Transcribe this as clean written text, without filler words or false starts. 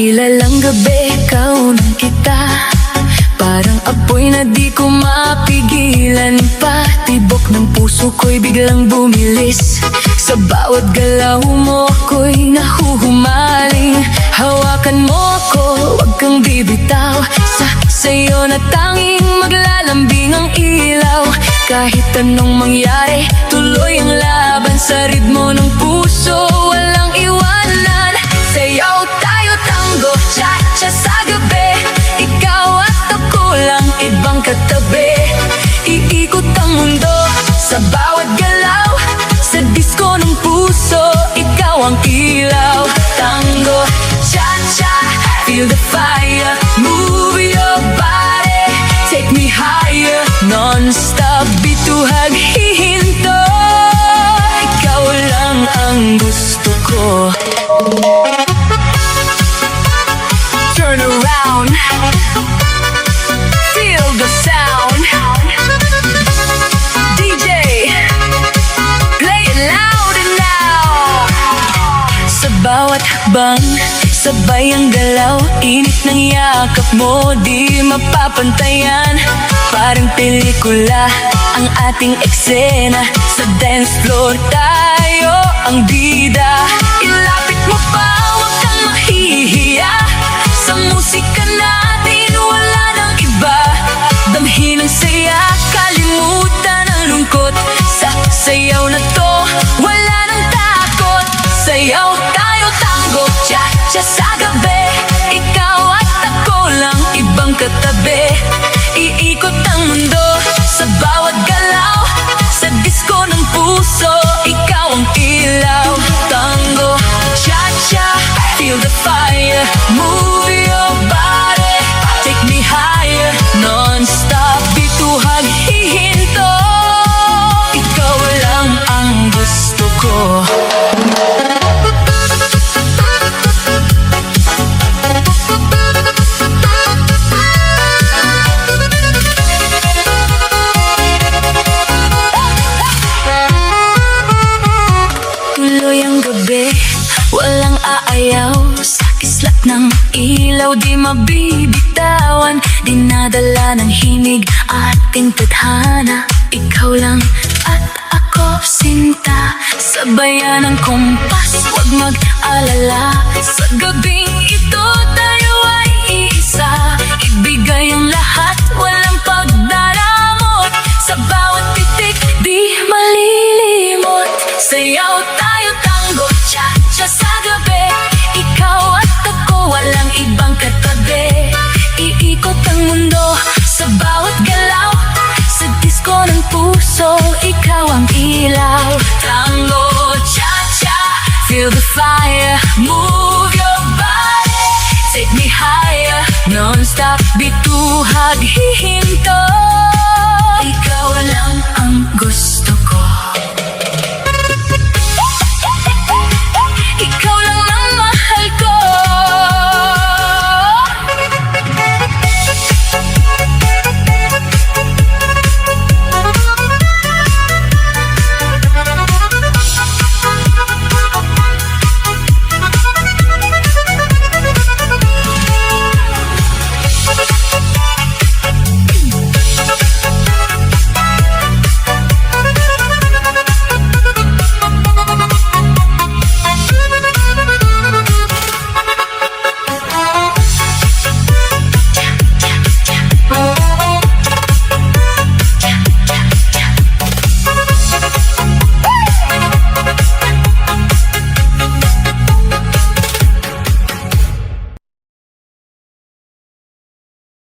Kilalang gabi, kaunan kita. Parang apoy na di ko mapigilan pa. Tibok ng puso ko'y biglang bumilis. Sa bawat galaw mo ako'y nahuhumaling. Hawakan mo ako, wag kang bibitaw. Sa'yo na tanging maglalambing ang ilaw. Kahit anong mangyari, tuloy ang laban. Sa ritmo ng puso, walang iwanan. Sayaw tayo tango, cha-cha sa gabi. Ikaw at ako lang, ibang katabi. Iikot ang mundo sa bawat galaw. Sa disco ng puso, ikaw ang ilaw. Tango, cha-cha, feel the fire. Move your body, take me higher. Non-stop, bituhag, hihinto. Ikaw lang ang gusto ko. Turn around, feel the sound. DJ, play it loud and now. Sa bawat hakbang, sabay ang galaw. Init ng yakap mo, di mapapantayan. Parang pelikula ang ating eksena. Sa dance floor tayo ang bida. Ilapit mo pa, huwag kang mahihiya. Sa musika natin wala nang iba. Damhin ang saya, kalimutan ang lungkot. Sa sayaw na to, wala nang takot. Sayaw tayo tango, cha-cha sa gabi. Ikaw at ako lang, ibang katabi. Iikot ang mundo sa bawat galaw. Sa disco ng puso, ikaw ang ilaw. Tango, cha-cha, feel the fire. Move your body, take me higher. Non-stop, bituhag, hihinto. Ikaw lang ang gusto ko. Tuloy ang gabi, walang aayaw. Sa kislap ng ilaw, di mabibitawan. Dinadala ng himig ating tadhana. Ikaw lang at ako, sinta. Sabayan ng kompas, huwag mag-alala. Sa gabing ito, tayo ay iisa. Ibigay ang lahat, walang pagdaramot. Sa bawat titik, di malilimot. Sayaw tayo tango, cha-cha sa gabi. Ikaw at ako, walang ibang katabi. Iikot ang mundo sa bawat galaw. Sa disco ng puso, ikaw ang ilaw. Tango, cha-cha, feel the fire. Move your body, take me higher. Non-stop, bituhag, hihinto. Ikaw lang ang gusto ko.